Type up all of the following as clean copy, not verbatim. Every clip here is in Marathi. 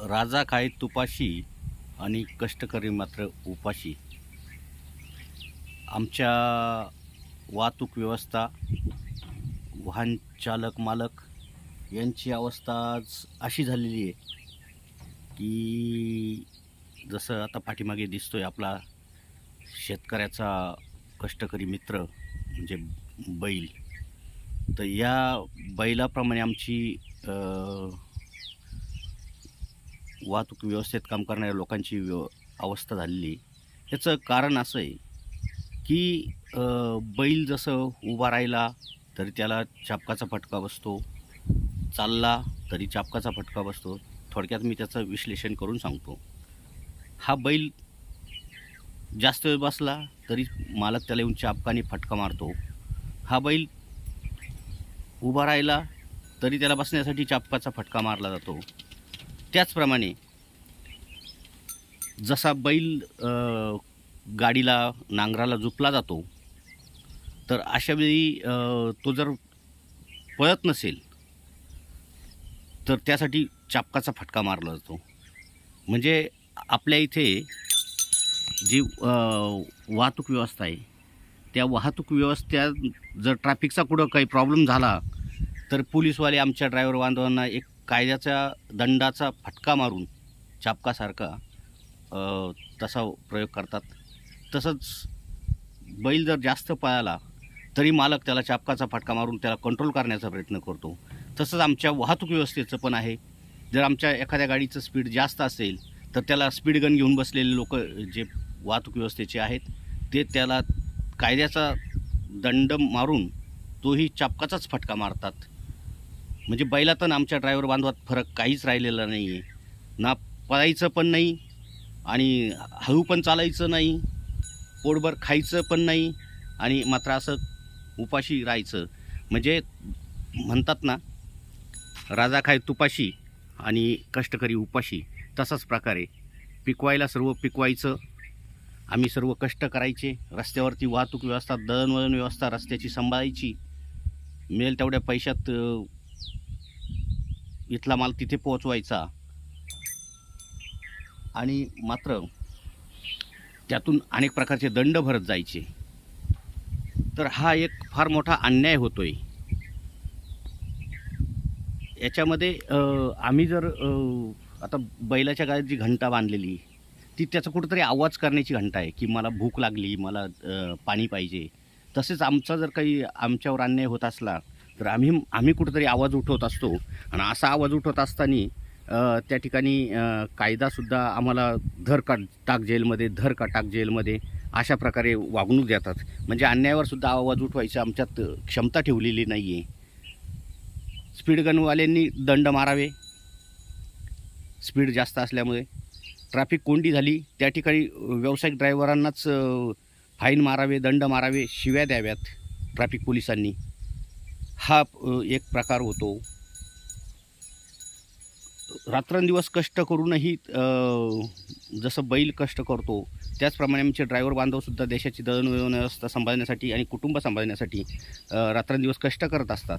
राजा खाय तुपाशी आणि कष्टकरी मात्र उपाशी. आमच्या वाहतूक व्यवस्था, वाहन चालक मालक यांची अवस्था आज अशी झालेली आहे की जसं आता पाठीमागे दिसतोय आपला शेतकऱ्याचा कष्टकरी मित्र म्हणजे बैल. तर या बैलाप्रमाणे आमची वाहतूक व्यवस्थेत काम करणाऱ्या लोकांची अवस्था झालेली आहे. याचं कारण असं आहे की बैल जसं उभा राहिला तरी त्याला चाबकाचा फटका बसतो, चालला तरी चाबकाचा फटका बसतो. थोडक्यात मी त्याचं विश्लेषण करून सांगतो. हा बैल जास्त वेळ बसला तरी मालक त्याला येऊन चाबकाने फटका मारतो. हा बैल उभा राहिला तरी त्याला बसण्यासाठी चाबकाचा फटका मारला जातो. त्याचप्रमाणे जसा बैल गाडीला नांगराला जुपला जातो, तर अशावेळी तो जर पळत नसेल तर त्यासाठी चाबकाचा फटका मारला जातो. म्हणजे आपल्या इथे जी वाहतूक व्यवस्था आहे, त्या वाहतूक व्यवस्थेत जर ट्रॅफिकचा कुठं काही प्रॉब्लेम झाला तर पोलीसवाले आमच्या ड्रायव्हर बांधवांना एक कायद्याचा दंडाचा फटका मारून चाबकासारखा तसा प्रयोग करतात. तसंच बैल जर जास्त पळाला तरी मालक त्याला चाबकाचा फटका मारून त्याला कंट्रोल करण्याचा प्रयत्न करतो. तसंच आमच्या वाहतूक व्यवस्थेचं पण आहे. जर आमच्या एखाद्या गाडीचं स्पीड जास्त असेल तर त्याला स्पीड गन घेऊन बसलेले लोक जे वाहतूक व्यवस्थेचे आहेत ते त्याला कायद्याचा दंड मारून तोही चाबकाचाच फटका मारतात. म्हणजे बैलात आणि आमच्या ड्रायव्हर बांधवात फरक काहीच राहिलेला नाही आहे. ना पळायचं पण नाही आणि हळू पण चालायचं नाही, पोटभर खायचं पण नाही आणि मात्र असं उपाशी राहायचं. म्हणजे म्हणतात ना, राजा खाय तुपाशी आणि कष्टकरी उपाशी. तसाच प्रकारे पिकवायला सर्व पिकवायचं, आम्ही सर्व कष्ट करायचे. रस्त्यावरती वाहतूक व्यवस्था, दळणवळण व्यवस्था रस्त्याची सांभाळायची. मिळेल तेवढ्या पैशात इथला माल तिथे पोहोचवायचा आणि मात्र त्यातून अनेक प्रकारचे दंड भरत जायचे. तर हा एक फार मोठा अन्याय होतोय. याच्यामध्ये आम्ही जर आता बैलाच्या गाडीत जी घंटा बांधलेली ती त्याचा कुठंतरी आवाज करण्याची घंटा आहे की मला भूक लागली, मला पाणी पाहिजे. तसेच आमचा जर काही आमच्यावर अन्याय होत असला तर आम्ही कुठंतरी आवाज उठवत असतो आणि असा आवाज उठवत असताना त्या ठिकाणी कायदासुद्धा आम्हाला धर का टाक जेलमध्ये, धर का टाक जेलमध्ये अशा प्रकारे वागणूक देतात. म्हणजे अन्यायावर सुद्धा आवाज उठवायची आमच्यात क्षमता ठेवलेली नाही आहे. स्पीड गनवाल्यांनी दंड मारावे. स्पीड जास्त असल्यामुळे ट्रॅफिक कोंडी झाली त्या ठिकाणी व्यावसायिक ड्रायव्हरांनाच फाईन मारावे, दंड मारावे, शिव्या द्याव्यात ट्रॅफिक पोलिसांनी. हा एक प्रकार होतो. रात्रंदिवस कष्ट करूनही जसं बैल कष्ट करतो त्याचप्रमाणे आमचे ड्रायव्हर बांधवसुद्धा देशाची दळणवळण व्यवस्था सांभाळण्यासाठी आणि कुटुंब सांभाळण्यासाठी रात्रंदिवस कष्ट करत असतात.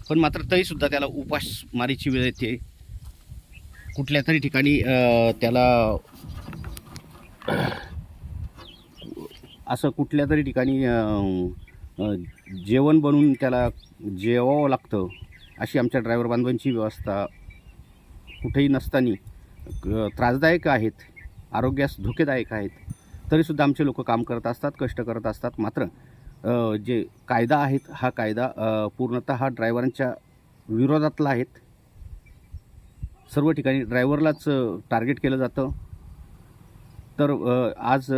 पण मात्र तरीसुद्धा त्याला उपासमारीची वेळ येते. कुठल्या तरी ठिकाणी त्याला असं कुठल्या तरी ठिकाणी जेवण बनवून त्याला जेवावं लागतं. अशी आमच्या ड्रायव्हर बांधवांची व्यवस्था कुठेही नसताना त्रासदायक आहेत, आरोग्यास धोकेदायक आहेत. तरीसुद्धा आमचे लोक काम करत असतात, कष्ट करत असतात. मात्र जे कायदा आहेत हा कायदा पूर्णतः ड्रायव्हरांच्या विरोधातला आहेत. सर्व ठिकाणी ड्रायव्हरलाच टार्गेट केलं जातं. तर आज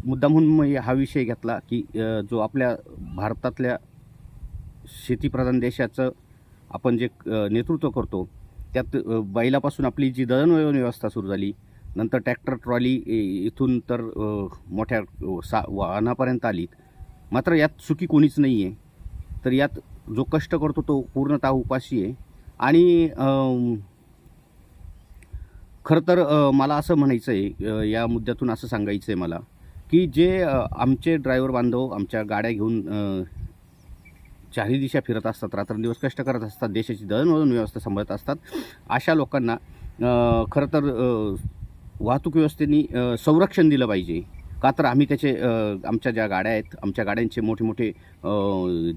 मुद्दामहून मी हा विषय घेतला की जो आपल्या भारतातल्या शेतीप्रधान देशाचं आपण जे नेतृत्व करतो त्यात बैलापासून आपली जी दळणवळण व्यवस्था सुरू झाली, नंतर ट्रॅक्टर ट्रॉली इथून तर मोठ्या वाहनापर्यंत आली. मात्र यात चुकी कोणीच नाही आहे. तर यात जो कष्ट करतो तो पूर्णतः उपाशी आहे. आणि खरं तर मला असं म्हणायचं आहे, या मुद्द्यातून असं सांगायचं आहे मला की जे आमचे ड्रायव्हर बांधव आमच्या गाड्या घेऊन चारही दिशा फिरत असतात, रात्रंदिवस कष्ट करत असतात, देशाची दळणवळण व्यवस्था सांभाळत असतात, अशा लोकांना खरं तर वाहतूक व्यवस्थेने संरक्षण दिलं पाहिजे. का तर आम्ही त्याचे आमच्या ज्या गाड्या आहेत, आमच्या गाड्यांचे मोठे मोठे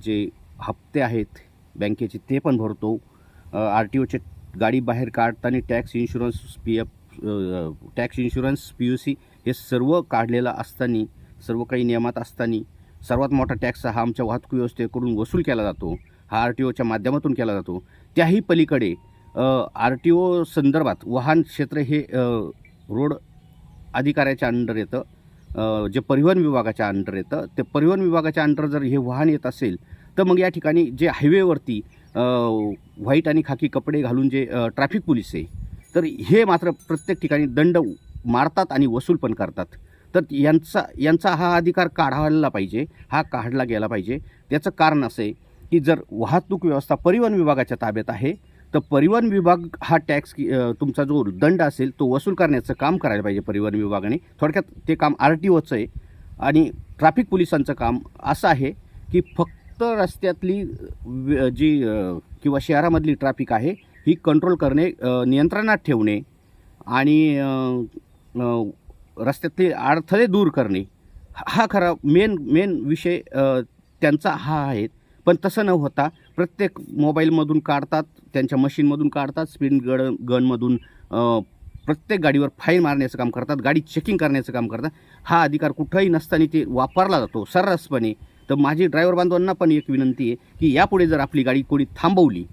जे हप्ते आहेत बँकेचे ते पण भरतो. RTOचे गाडी बाहेर काढताना tax insurance, tax insurance, PUC हे सर्व काढलेलं असताना, सर्व काही नियमात असताना सर्वात मोठा टॅक्स हा आमच्या वाहतूक व्यवस्थेकडून वसूल केला जातो. हा RTOच्या माध्यमातून केला जातो. त्याही पलीकडे RTO संदर्भात वाहन क्षेत्र हे रोड अधिकाऱ्याच्या अंडर येतं, जे परिवहन विभागाच्या अंडर येतं. ते परिवहन विभागाच्या अंडर जर हे वाहन येत असेल तर मग या ठिकाणी जे हायवेवरती व्हाईट आणि खाकी कपडे घालून जे ट्रॅफिक पोलीस आहे, तर हे मात्र प्रत्येक ठिकाणी दंड मारतात आणि वसूल पण करतात. तर यांचा हा अधिकार काढायला पाहिजे, हा काढला गेला पाहिजे. त्याचं कारण असं आहे की जर वाहतूक व्यवस्था परिवहन विभागाच्या ताब्यात आहे तर परिवहन विभाग हा टॅक्स तुमचा जो दंड असेल तो वसूल करण्याचं काम करायला पाहिजे परिवहन विभागाने. थोडक्यात ते काम RTOचं आहे. आणि ट्रॅफिक पोलिसांचं काम असं आहे की फक्त रस्त्यातली जी किंवा शहरामधली ट्रॅफिक आहे ही कंट्रोल करणे, नियंत्रणात ठेवणे आणि रस्त्यातले अडथळे दूर करणे, हा खरा मेन विषय त्यांचा हा आहे. पण तसं न होता प्रत्येक मोबाईलमधून काढतात, त्यांच्या मशीनमधून काढतात, स्पीड गनमधून प्रत्येक गाडीवर फाईन मारण्याचं काम करतात, गाडी चेकिंग करण्याचं काम करतात. हा अधिकार कुठंही नसताना ते वापरला जातो सर्रासपणे. तर माझी ड्रायव्हर बांधवांना पण एक विनंती आहे की यापुढे जर आपली गाडी कोणी थांबवली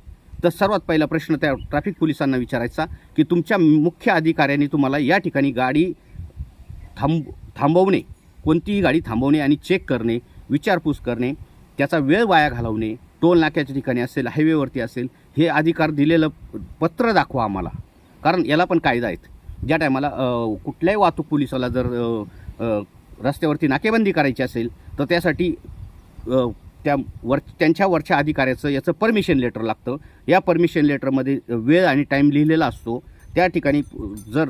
तर सर्वात पहिला प्रश्न त्या ट्रॅफिक पोलिसांना विचारायचा की तुमच्या मुख्य अधिकाऱ्यांनी तुम्हाला या ठिकाणी गाडी थांबवणे, कोणतीही गाडी थांबवणे आणि चेक करणे, विचारपूस करणे, त्याचा वेळ वाया घालवणे, टोल नाक्याच्या ठिकाणी असेल, हायवेवरती असेल, हे अधिकार दिलेलं पत्र दाखवा आम्हाला. कारण याला पण कायदा आहेत. ज्या टायमाला कुठल्याही वाहतूक पोलिसाला जर रस्त्यावरती नाकेबंदी करायची असेल तर त्यासाठी त्यांच्या वरच्या अधिकाऱ्याचं याचं परमिशन लेटर लागतं. या परमिशन लेटरमध्ये वेळ आणि टाईम लिहिलेला असतो. त्या ठिकाणी जर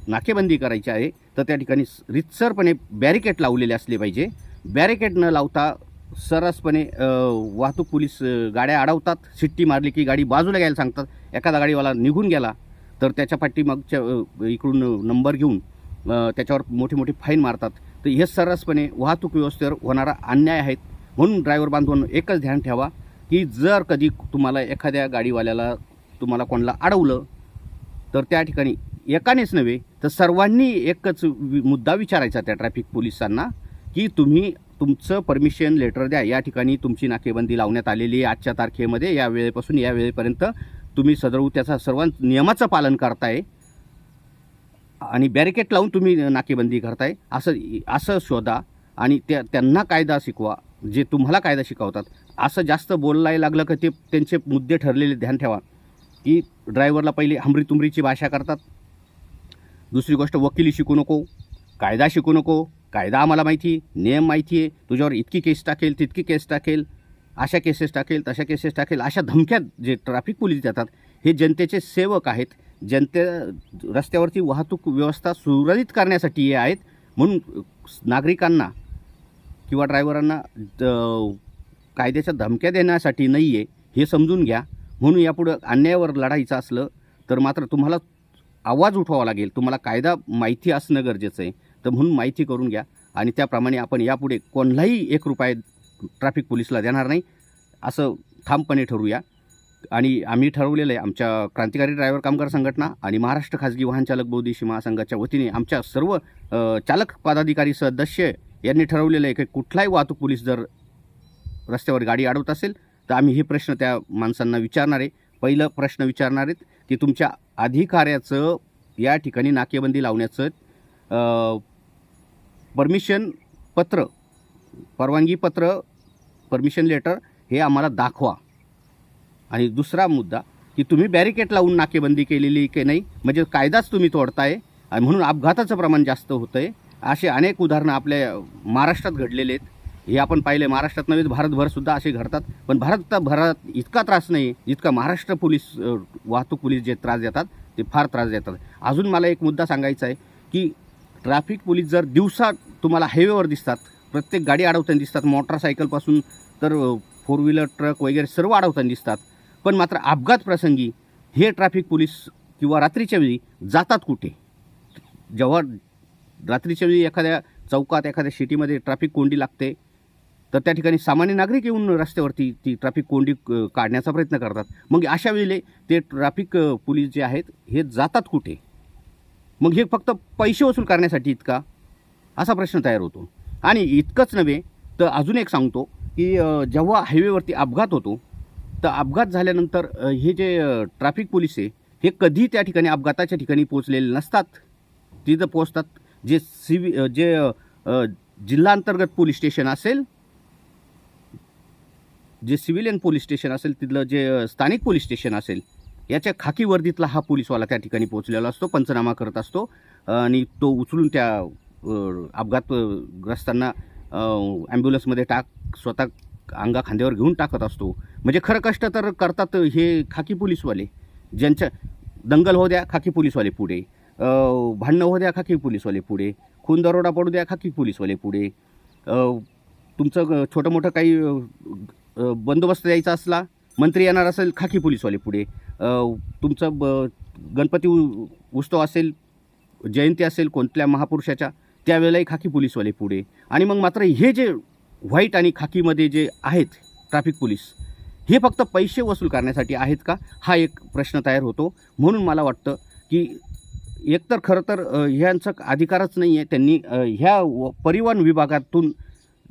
नाकेबंदी करायची आहे तर त्या ठिकाणी रितसरपणे बॅरिकेड लावलेले असले पाहिजे. बॅरिकेड न लावता सर्रासपणे वाहतूक पोलीस गाड्या अडवतात. शिट्टी मारली की गाडी बाजूला घ्यायला सांगतात. एखादा गाडीवाला निघून गेला तर त्याच्या पाठीमागच्या इकडून नंबर घेऊन त्याच्यावर मोठी मोठी फाईन मारतात. तर हे सर्रासपणे वाहतूक व्यवस्थेवर होणारा अन्याय आहेत. म्हणून ड्रायव्हर बांधवांनो एकच ध्यान ठेवा की जर कधी तुम्हाला एखाद्या गाडीवाल्याला तुम्हाला कोणाला अडवलं तर त्या ठिकाणी एकानेच नव्हे तर सर्वांनी एकच मुद्दा विचारायचा त्या ट्रॅफिक पोलिसांना की तुम्ही तुमचं परमिशन लेटर द्या. या ठिकाणी तुमची नाकेबंदी लावण्यात आलेली आहे आजच्या तारखेमध्ये, या वेळेपासून या वेळेपर्यंत तुम्ही सदर त्याचा सर्व नियमाचं पालन करताय आणि बॅरिकेड लावून तुम्ही नाकेबंदी करताय असं शोधा आणि त्यांना कायदा शिकवा जे तुम्हाला कायदा शिकवतात. असं जास्त बोलायला लागलं की ते त्यांचे मुद्दे ठरलेले ध्यान ठेवा की ड्रायव्हरला पहिले हमरीतुमरीची भाषा करतात. दुसरी गोष्ट वकिली शिकू नको, कायदा शिकू नको. कायदा आम्हाला माहिती, नियम माहिती आहे, तुझ्यावर इतकी केस टाकेल, तितकी केस टाकेल, अशा केसेस टाकेल, तशा केसेस टाकेल, अशा धमक्या जे ट्रॅफिक पोलीस देतात. हे जनतेचे सेवक आहेत. रस्त्यावरती वाहतूक व्यवस्था सुरळीत करण्यासाठी हे आहेत. म्हणून नागरिकांना किंवा ड्रायव्हरांना कायद्याच्या धमक्या देण्यासाठी नाही आहे हे समजून घ्या. म्हणून यापुढं अन्यायावर लढायचं असलं तर मात्र तुम्हाला आवाज उठवावा लागेल. तुम्हाला कायदा माहिती असणं गरजेचं आहे. तर म्हणून माहिती करून घ्या आणि त्याप्रमाणे आपण यापुढे कोणालाही ₹1 ट्रॅफिक पोलिसला देणार नाही असं ठामपणे ठरवूया. आणि आम्ही ठरवलेलं आहे आमच्या क्रांतिकारी ड्रायव्हर कामगार संघटना आणि महाराष्ट्र खाजगी वाहन चालक बौद्धिशी महासंघाच्या वतीने आमच्या सर्व चालक पदाधिकारी सदस्य यांनी ठरवलेलं आहे की कुठलाही वाहतूक पोलीस जर रस्त्यावर गाडी अडवत असेल तर आम्ही हे प्रश्न त्या माणसांना विचारणार आहे. पहिलं प्रश्न विचारणार आहेत की तुमच्या अधिकाऱ्याचं या ठिकाणी नाकेबंदी लावण्याचं परमिशन पत्र, परवानगी पत्र, परमिशन लेटर हे आम्हाला दाखवा. आणि दुसरा मुद्दा की तुम्ही बॅरिकेड लावून नाकेबंदी केलेली की नाही, म्हणजे कायदाच तुम्ही तोडताय आणि म्हणून अपघाताचं प्रमाण जास्त होतं आहे. असे अनेक उदाहरणं आपल्या महाराष्ट्रात घडलेले आहेत. हे आपण पाहिले, महाराष्ट्रात नव्हे भारतभरसुद्धा असे घडतात. पण भारत इतका त्रास नाही जितका महाराष्ट्र पोलीस वाहतूक पोलीस जे त्रास देतात ते फार त्रास देतात. अजून मला एक मुद्दा सांगायचा आहे की ट्रॅफिक पोलीस जर दिवसा तुम्हाला हायवेवर दिसतात, प्रत्येक गाडी अडवताना दिसतात, मोटरसायकलपासून तर 4 व्हीलर ट्रक वगैरे सर्व अडवताना दिसतात. पण मात्र अपघात प्रसंगी हे ट्रॅफिक पोलीस किंवा रात्रीच्या वेळी जातात कुठे? जेव्हा रात्रीच्या वेळी एखाद्या चौकात एखाद्या सिटीमध्ये ट्रॅफिक कोंडी लागते तर त्या ठिकाणी सामान्य नागरिक येऊन रस्त्यावरती ती ट्रॅफिक कोंडी काढण्याचा प्रयत्न करतात. मग अशा वेळेला ते ट्रॅफिक पोलीस जे आहेत हे जातात कुठे? मग हे फक्त पैसे वसूल करण्यासाठी इतका असा प्रश्न तयार होतो. आणि इतकंच नव्हे तर अजून एक सांगतो की जेव्हा हायवेवरती अपघात होतो तर अपघात झाल्यानंतर हे जे ट्रॅफिक पोलीस आहे हे कधी त्या ठिकाणी अपघाताच्या ठिकाणी पोहोचलेले नसतात. तिथं पोहोचतात जे जिल्हांतर्गत पोलीस स्टेशन असेल, जे सिव्हिलियन पोलीस स्टेशन असेल, तिथलं जे स्थानिक पोलीस स्टेशन असेल याच्या खाकी वर्दीतला हा पोलीसवाला त्या ठिकाणी पोहोचलेला असतो, पंचनामा करत असतो आणि तो उचलून त्या अपघातग्रस्तांना ॲम्ब्युलन्समध्ये स्वतः अंगा खांद्यावर घेऊन टाकत असतो. म्हणजे खरं कष्ट तर करतात हे खाकी पोलीसवाले. ज्यांच्या दंगल हो द्या खाकी पोलीसवाले पुढे, भांडणं हो द्या खाकी पोलीसवाले पुढे, खून दरोडा पडू द्या खाकी पोलीसवाले पुढे, तुमचं छोटं मोठं काही बंदोबस्त द्यायचा असला, मंत्री येणार असेल खाकी पोलीसवाले पुढे, तुमचं गणपती उत्सव असेल, जयंती असेल कोणत्या महापुरुषाच्या त्यावेळेलाही खाकी पोलीसवाले पुढे. आणि मग मात्र हे जे व्हाईट आणि खाकीमध्ये जे आहेत ट्रॅफिक पोलीस हे फक्त पैसे वसूल करण्यासाठी आहेत का? हा एक प्रश्न तयार होतो. म्हणून मला वाटतं की एकतर खरं तर ह्यांचा अधिकारच नाही आहे. त्यांनी ह्या परिवहन विभागातून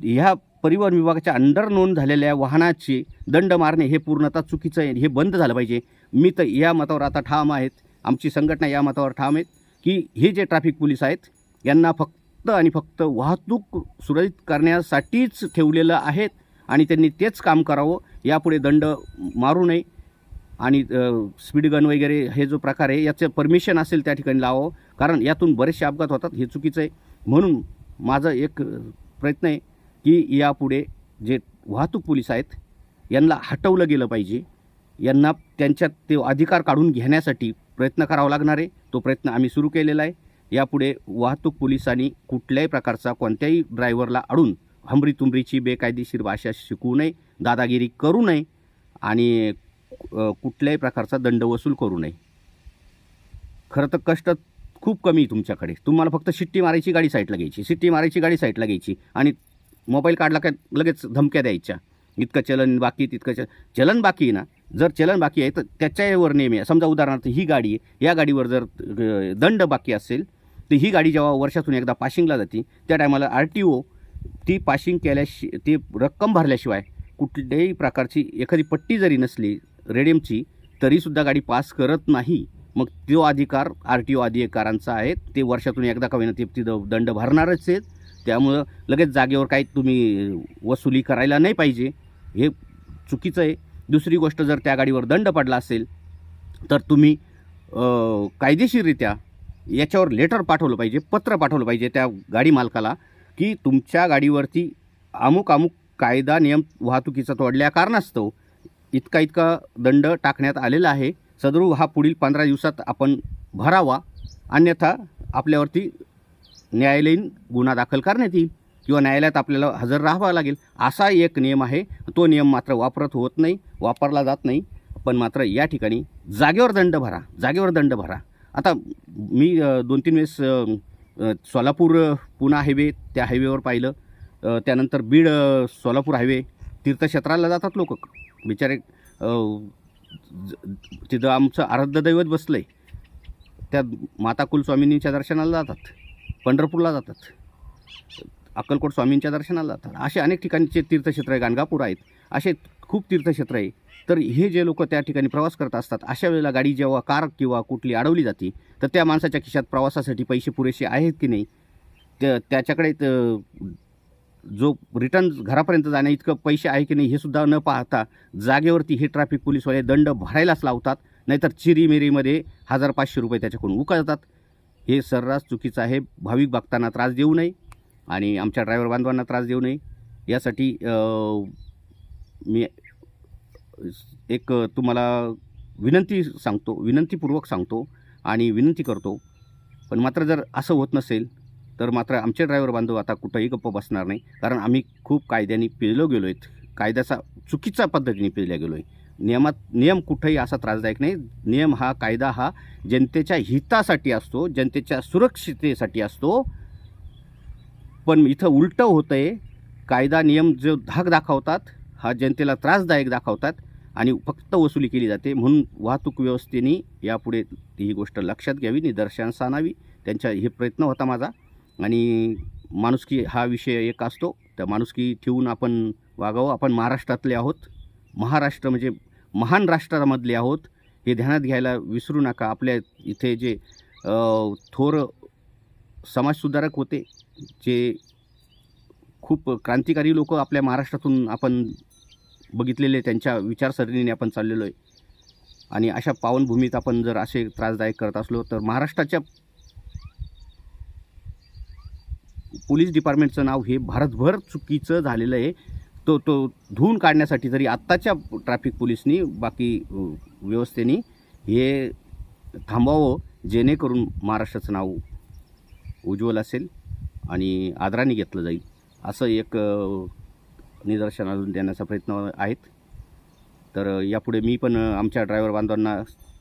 ह्या परिवहन विभागाच्या अंडर नोंद झालेल्या वाहनाचे दंड मारणे हे पूर्णतः चुकीचं आहे. हे बंद झालं पाहिजे. मी तर या मतावर आता ठाम आहेत, आमची संघटना या मतावर ठाम आहेत की हे जे ट्रॅफिक पोलीस आहेत यांना फक्त आणि फक्त वाहतूक सुरळीत करण्यासाठीच ठेवलेलं आहेत आणि त्यांनी तेच काम करावं. यापुढे दंड मारू नये आणि स्पीड गन वगैरे हे जो प्रकार आहे याचं परमिशन असेल त्या ठिकाणी लावावं, कारण यातून बरेचसे अपघात होतात. हे चुकीचं आहे. म्हणून माझं एक प्रयत्न आहे की यापुढे जे वाहतूक पोलीस आहेत यांना हटवलं गेलं पाहिजे. यांना त्यांच्यात ते अधिकार काढून घेण्यासाठी प्रयत्न करावा लागणार आहे. तो प्रयत्न आम्ही सुरू केलेला आहे. यापुढे वाहतूक पोलिसांनी कुठल्याही प्रकारचा कोणत्याही ड्रायव्हरला अडून हमरीतुमरीची बेकायदेशीर भाषा शिकवू नये, दादागिरी करू नये आणि कुठल्याही प्रकारचा दंड वसूल करू नये. खरं तर कष्ट खूप कमी तुमच्याकडे. तुम्हाला फक्त शिट्टी मारायची, गाडी साईडला घ्यायची, शिट्टी मारायची, गाडी साईडला घ्यायची आणि मोबाईल काढला का लगेच धमक्या द्यायच्या, इतकं चलन बाकी, तितकं चलन बाकी आहे ना. जर चलन बाकी आहे तर त्याच्यावर नेहमी समजा उदाहरणार्थ ही गाडी आहे, या गाडीवर जर दंड बाकी असेल तर ही गाडी जेव्हा वर्षातून एकदा पाशिंगला जाते त्या टायमाला RTO ती पाशिंग ती रक्कम भरल्याशिवाय कुठल्याही प्रकारची एखादी पट्टी जरी नसली रेडियमची तरीसुद्धा गाडी पास करत नाही. मग तो अधिकार RTO अधिकारांचा आहे. ते वर्षातून एकदा का होईना ते दंड भरणारच आहेत. त्यामुळं लगेच जागेवर काही तुम्ही वसुली करायला नाही पाहिजे. हे चुकीचं आहे. दुसरी गोष्ट, जर त्या गाडीवर दंड पडला असेल तर तुम्ही कायदेशीररित्या याच्यावर लेटर पाठवलं पाहिजे, पत्र पाठवलं पाहिजे त्या गाडी मालकाला की तुमच्या गाडीवरती अमुक कायदा नियम वाहतुकीचा तोडल्या कारणास्तव इतका दंड टाकण्यात आलेला आहे. सदरू हा पुढील 15 दिवसात आपण भरावा, अन्यथा आपल्यावरती न्यायालयीन गुन्हा दाखल करण्यात येईल किंवा न्यायालयात आपल्याला हजर राहावं लागेल. असा एक नियम आहे. तो नियम मात्र वापरला जात नाही. पण मात्र या ठिकाणी जागेवर दंड भरा. आता मी 2-3 वेळेस सोलापूर पुणा हायवे त्या हायवेवर पाहिलं, त्यानंतर बीड सोलापूर हायवे, तीर्थक्षेत्राला जातात लोक बिचारे. तिथं आमचं आराध्य दैवत बसलं आहे, त्या माता कुलस्वामिनीच्या दर्शनाला जातात, पंढरपूरला जातात, अक्कलकोट स्वामींच्या दर्शनाला जातात. असे अनेक ठिकाणचे तीर्थक्षेत्र आहे, गाणगापूर आहेत, असे खूप तीर्थक्षेत्र आहे. तर हे जे लोक त्या ठिकाणी प्रवास करत असतात अशा वेळेला गाडी जेव्हा कार किंवा कुठली अडवली जाते तर त्या माणसाच्या खिशात प्रवासासाठी पैसे पुरेसे आहेत की नाही, त्याच्याकडे जो रिटर्न घरापर्यंत जाण्या इतकं पैसे आहे की नाही हे सुद्धा न पाहता जागेवरती हे ट्रॅफिक पोलीसवाले दंड भरायलाच लावतात. नाहीतर चिरीमिरीमध्ये 1000-500 रुपये त्याच्याकडून उकळतात. हे सर्रास चुकीचं आहे. भाविक भक्तांना त्रास देऊ नये आणि आमच्या ड्रायव्हर बांधवांना त्रास देऊ नये यासाठी मी एक तुम्हाला विनंतीपूर्वक सांगतो आणि विनंती करतो. पण मात्र जर असं होत नसेल तर मात्र आमचे ड्रायव्हर बांधव आता कुठंही गप्प बसणार नाही, कारण आम्ही खूप कायद्याने पिळलो गेलो आहेत, कायद्याचा चुकीच्या पद्धतीने पिळल्या गेलो आहे. नियम कुठेही असा त्रासदायक नाही. नियम हा कायदा हा जनतेच्या हितासाठी असतो, जनतेच्या सुरक्षिततेसाठी असतो. पण इथं उलटं होतं आहे. कायदा नियम जो धाक दाखवतात हा जनतेला त्रासदायक दाखवतात आणि फक्त वसुली केली जाते. म्हणून वाहतूक व्यवस्थेने यापुढे ही गोष्ट लक्षात घ्यावी, निदर्शनास आणावी. त्यांचा हे प्रयत्न होता माझा. आणि माणुसकी हा विषय एक असतो, त्या माणुसकी ठेवून आपण वागावं. आपण महाराष्ट्रातले आहोत. महाराष्ट्र म्हणजे महान राष्ट्रामधले आहोत, हे ध्यानात घ्यायला विसरू नका. आपल्या इथे जे थोर समाजसुधारक होते, जे खूप क्रांतिकारी लोक आपल्या महाराष्ट्रातून आपण बघितलेले, त्यांच्या विचारसरणीने आपण चाललेलो आहे. आणि अशा पावनभूमीत आपण जर असे त्रासदायक करत असलो तर महाराष्ट्राच्या पोलीस डिपार्टमेंटचं नाव हे भारतभर चुकीचं झालेलं आहे. तो धुवून काढण्यासाठी तरी आत्ताच्या ट्रॅफिक पोलिसनी, बाकी व्यवस्थेने हे थांबावं, जेणेकरून महाराष्ट्राचं नाव उज्ज्वल असेल आणि आदराने घेतलं जाईल. असं एक निदर्शनाला देण्याचा प्रयत्न आहेत. तर यापुढे मी पण आमच्या ड्रायव्हर बांधवांना,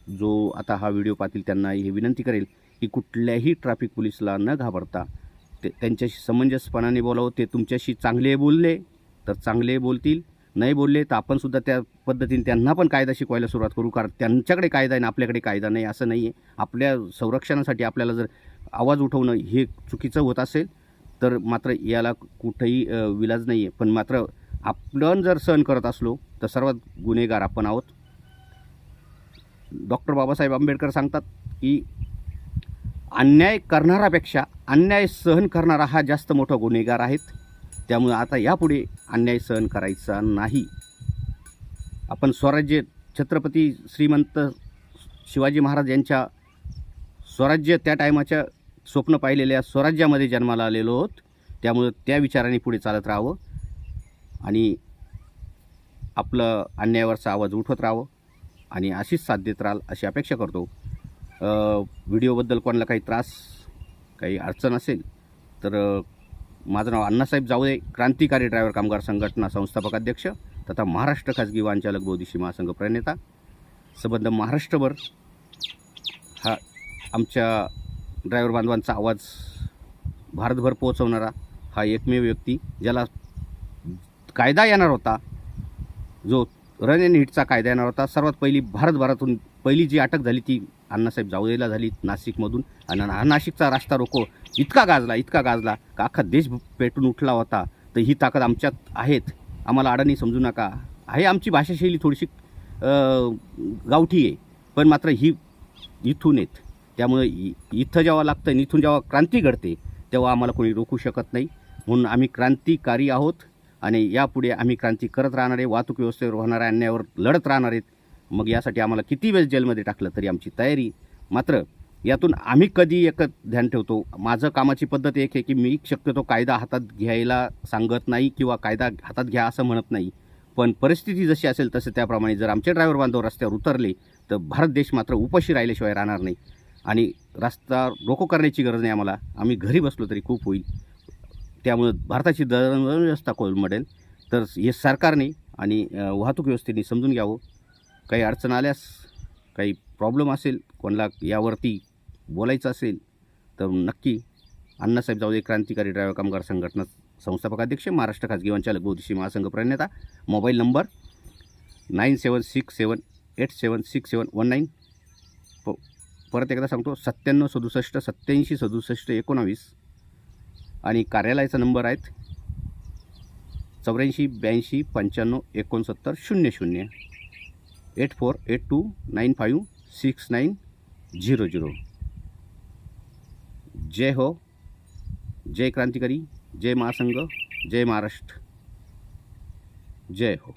जो आता हा व्हिडिओ पाहतील, त्यांना ही विनंती करेल की कुठल्याही ट्रॅफिक पोलिसला न घाबरता त्यांच्याशी समंजसपणाने बोलावं. ते तुमच्याशी चांगले बोलले तर चांगले बोलतील, नाही बोलले तर आपण सुद्धा त्या पद्धतीने त्यांना पण कायदा शिकवायला सुरुवात करू. कारण त्यांच्याकडे कायदा आहे आणि आपल्याकडे कायदा नाही, असं नाही आहे. आपल्या संरक्षणासाठी आपल्याला जर आवाज उठवणं हे चुकीचं होत असेल तर मात्र याला कुठंही विलाज नाही आहे. पण मात्र आपण जर सहन करत असलो तर सर्वात गुन्हेगार आपण आहोत. डॉक्टर बाबासाहेब आंबेडकर सांगतात की अन्याय करणारापेक्षा अन्याय सहन करणारा हा जास्त मोठा गुन्हेगार आहेत. त्यामुळे आता यापुढे अन्याय सहन करायचा नाही. आपण स्वराज्य, छत्रपती श्रीमंत शिवाजी महाराज यांच्या स्वराज्य, त्या टायमाच्या स्वप्न पाहिलेल्या स्वराज्यामध्ये जन्माला आलेलो आहोत. त्यामुळे त्या विचाराने पुढे चालत राहावं आणि आपलं अन्यायावरचा आवाज उठवत राहावं आणि अशीच साथ देत राहाल अशी अपेक्षा करतो. व्हिडिओबद्दल कोणाला काही त्रास, काही अडचण असेल तर माझं नाव अण्णासाहेब जावळे, क्रांतिकारी ड्रायव्हर कामगार संघटना संस्थापक अध्यक्ष तथा महाराष्ट्र खाजगी वाहन चालक बौद्धिशी महासंघ प्रणेता. संबंध महाराष्ट्रभर हा आमच्या ड्रायव्हर बांधवांचा आवाज भारतभर पोहोचवणारा हा एकमेव व्यक्ती, ज्याला कायदा येणार होता, जो रन अँड हिटचा कायदा येणार होता. सर्वात पहिली भारतभरातून पहिली जी अटक झाली ती अण्णासाहेब जावळेला झाली नाशिकमधून. आणि हा नाशिकचा रास्ता रोको इतका गाजला का अख्खा देश पेटून उठला होता. तर ही ताकद आमच्यात आहेत, आम्हाला अडाणी समजू नका. आहे आमची भाषाशैली थोडीशी गावठी आहे, पण मात्र ही इथून येत. त्यामुळे इथं जेव्हा लागतं आणि इथून जेव्हा क्रांती घडते तेव्हा आम्हाला कोणी रोखू शकत नाही. म्हणून आम्ही क्रांतिकारी आहोत आणि यापुढे आम्ही क्रांती करत राहणार आहे. वाहतूक व्यवस्थेवर होणाऱ्या अन्यायावर लढत राहणार आहेत. मग यासाठी आम्हाला किती वेळ जेलमध्ये टाकलं तरी आमची तयारी. मात्र यातून आम्ही कधी एक ध्यान ठेवतो, माझं कामाची पद्धत एक आहे की मी शक्यतो कायदा हातात घ्यायला सांगत नाही किंवा कायदा हातात घ्या असं म्हणत नाही. पण परिस्थिती जशी असेल तसं त्याप्रमाणे जर आमचे ड्रायव्हर बांधव रस्त्यावर उतरले तर भारत देश मात्र उपाशी राहिल्याशिवाय राहणार नाही. आणि रस्ता रोको करण्याची गरज नाही आम्हाला, आम्ही घरी बसलो तरी खूप होईल. त्यामुळे भारताची व्यवस्था कोलमडेल. तर हे सरकारने आणि वाहतूक व्यवस्थेने समजून घ्यावं. काही अडचण आल्यास, काही प्रॉब्लेम असेल, कोणाला यावरती बोलायचं असेल तर नक्की अण्णासाहेब जावळे, क्रांतिकारी ड्रायव्हर कामगार संघटना संस्थापक अध्यक्ष, महाराष्ट्र खाजगी वाहन चालक बौद्धिशी महासंघ प्रणेता. Mobile number 9767876719. परत एकदा सांगतो, 9767876719. आणि कार्यालयाचा नंबर आहेत 848295596900 8482956900. जय हो, जय क्रांतिकारी, जय महासंघ, जय महाराष्ट्र, जय हो.